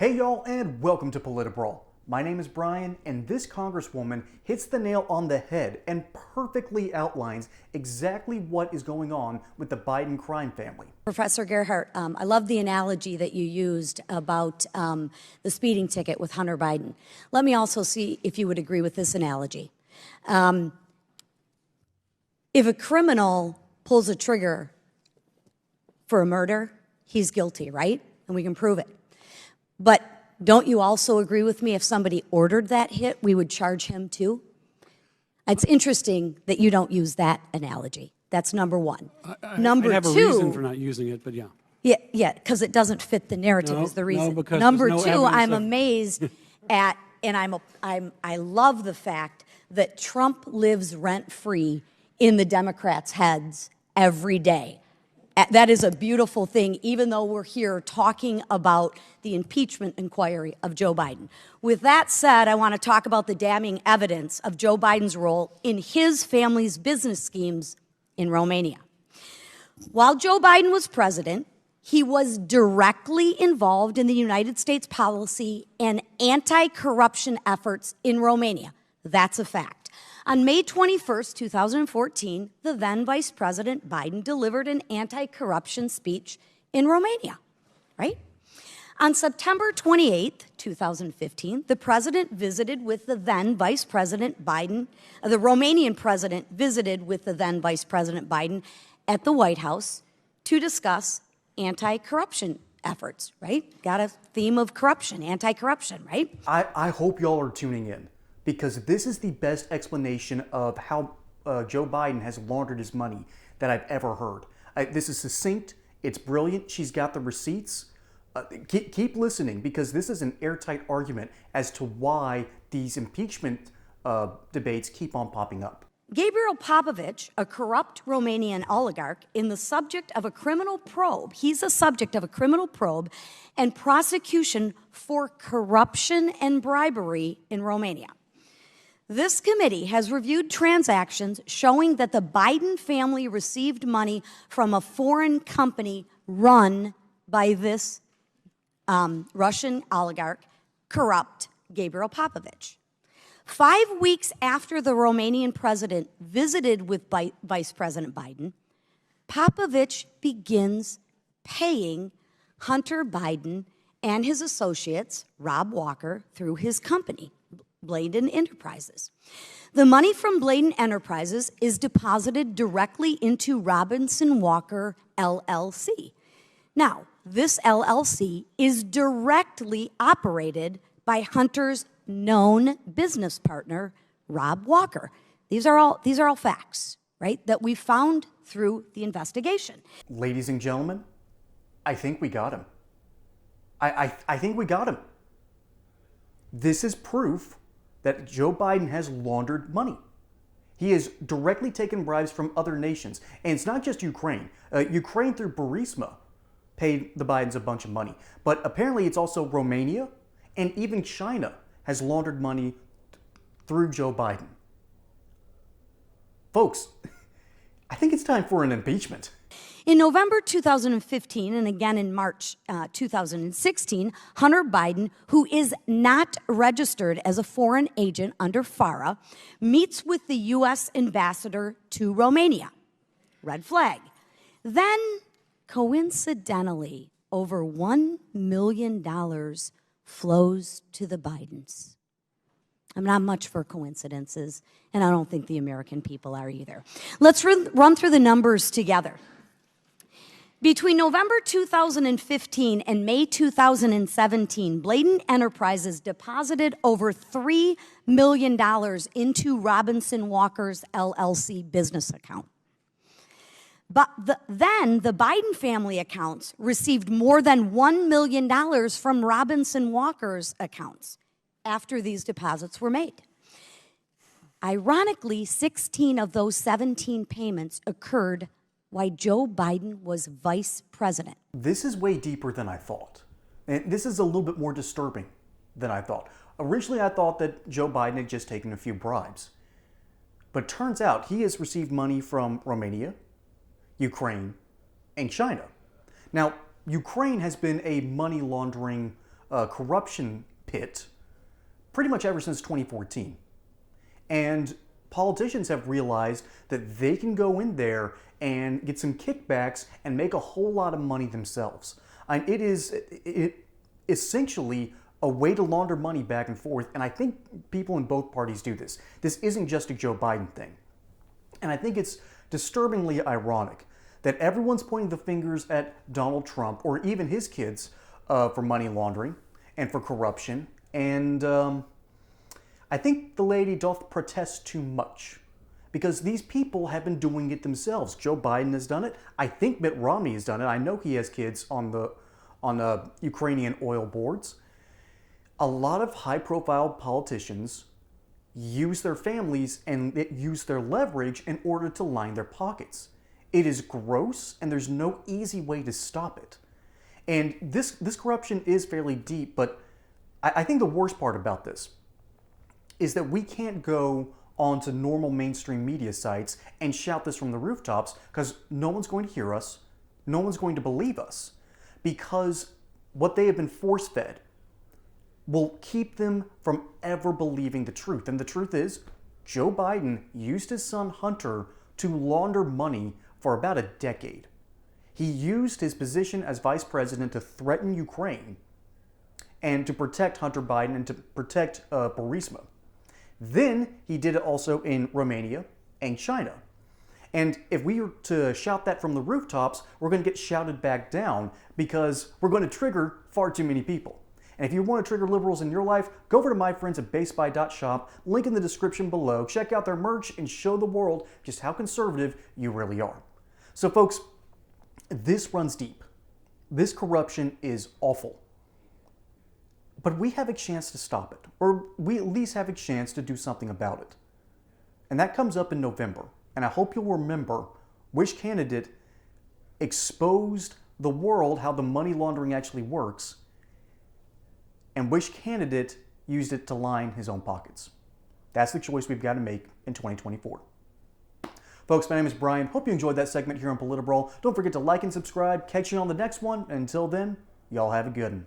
Hey y'all, and welcome to PolitiBrawl. My name is Brian, and this Congresswoman hits the nail on the head and perfectly outlines exactly what is going on with the Biden crime family. Professor Gerhardt, I love the analogy that you used about the speeding ticket with Hunter Biden. Let me also see if you would agree with this analogy. If a criminal pulls a trigger for a murder, he's guilty, right? And we can prove it. But don't you also agree with me if somebody ordered that hit, we would charge him too? It's interesting that you don't use that analogy. That's number one. Number I have two, a reason for not using it, but yeah. Yeah, because it doesn't fit the narrative is the reason. No, because number there's no two, I'm evidence amazed at, and I love the fact that Trump lives rent-free in the Democrats' heads every day. That is a beautiful thing, even though we're here talking about the impeachment inquiry of Joe Biden. With that said, I want to talk about the damning evidence of Joe Biden's role in his family's business schemes in Romania. While Joe Biden was president, he was directly involved in the United States policy and anti-corruption efforts in Romania. That's a fact. On May 21st, 2014, the then Vice President Biden delivered an anti-corruption speech in Romania, right? On September 28th, 2015, the president visited with the then Vice President Biden, the Romanian president visited with the then Vice President Biden at the White House to discuss anti-corruption efforts, right? Got a theme of corruption, anti-corruption, right? I hope y'all are tuning in, because this is the best explanation of how Joe Biden has laundered his money that I've ever heard. This is succinct, it's brilliant, she's got the receipts. Keep listening, because this is an airtight argument as to why these impeachment debates keep on popping up. Gabriel Popovich, a corrupt Romanian oligarch, in the subject of a criminal probe, he's a subject of a criminal probe and prosecution for corruption and bribery in Romania. This committee has reviewed transactions showing that the Biden family received money from a foreign company run by this Russian oligarch, corrupt Gabriel Popovich. 5 weeks after the Romanian president visited with Vice President Biden, Popovich begins paying Hunter Biden and his associates, Rob Walker, through his company, Bladen Enterprises. The money from Bladen Enterprises is deposited directly into Robinson Walker LLC. Now, this LLC is directly operated by Hunter's known business partner, Rob Walker. These are all facts, right, that we found through the investigation. Ladies and gentlemen, I think we got him. I think we got him. This is proof that Joe Biden has laundered money. He has directly taken bribes from other nations. And it's not just Ukraine. Ukraine through Burisma paid the Bidens a bunch of money. But apparently it's also Romania, and even China has laundered money through Joe Biden. Folks, I think it's time for an impeachment. In November 2015 and again in March 2016, Hunter Biden, who is not registered as a foreign agent under FARA, meets with the U.S. ambassador to Romania. Red flag. Then, coincidentally, over $1 million flows to the Bidens. I'm not much for coincidences, and I don't think the American people are either. Let's run through the numbers together. Between November 2015 and May 2017, Bladen Enterprises deposited over $3 million into Robinson Walker's LLC business account. But then the Biden family accounts received more than $1 million from Robinson Walker's accounts after these deposits were made. Ironically, 16 of those 17 payments occurred while Joe Biden was vice president. This is way deeper than I thought. And this is a little bit more disturbing than I thought. Originally, I thought that Joe Biden had just taken a few bribes. But turns out he has received money from Romania, Ukraine, and China. Now, Ukraine has been a money laundering corruption pit pretty much ever since 2014. And politicians have realized that they can go in there and get some kickbacks and make a whole lot of money themselves. And it is essentially a way to launder money back and forth, and I think people in both parties do this. This isn't just a Joe Biden thing. And I think it's disturbingly ironic that everyone's pointing the fingers at Donald Trump, or even his kids, for money laundering and for corruption. And I think the lady doth protest too much, because these people have been doing it themselves. Joe Biden has done it. I think Mitt Romney has done it. I know he has kids on the Ukrainian oil boards. A lot of high-profile politicians use their families and use their leverage in order to line their pockets. It is gross, and there's no easy way to stop it. And this corruption is fairly deep, but I think the worst part about this is that we can't go onto normal mainstream media sites and shout this from the rooftops, because no one's going to hear us, no one's going to believe us, because what they have been force-fed will keep them from ever believing the truth. And the truth is, Joe Biden used his son Hunter to launder money for about a decade. He used his position as vice president to threaten Ukraine and to protect Hunter Biden and to protect Burisma. Then he did it also in Romania and China. And if we were to shout that from the rooftops, we're going to get shouted back down, because we're going to trigger far too many people. And if you want to trigger liberals in your life, go over to my friends at baseby.shop, link in the description below, check out their merch, and show the world just how conservative you really are. So folks, this runs deep. This corruption is awful. But we have a chance to stop it, or we at least have a chance to do something about it. And that comes up in November. And I hope you'll remember which candidate exposed the world how the money laundering actually works, and which candidate used it to line his own pockets. That's the choice we've got to make in 2024. Folks, my name is Brian. Hope you enjoyed that segment here on PolitiBrawl. Don't forget to like and subscribe. Catch you on the next one. Until then, y'all have a good one.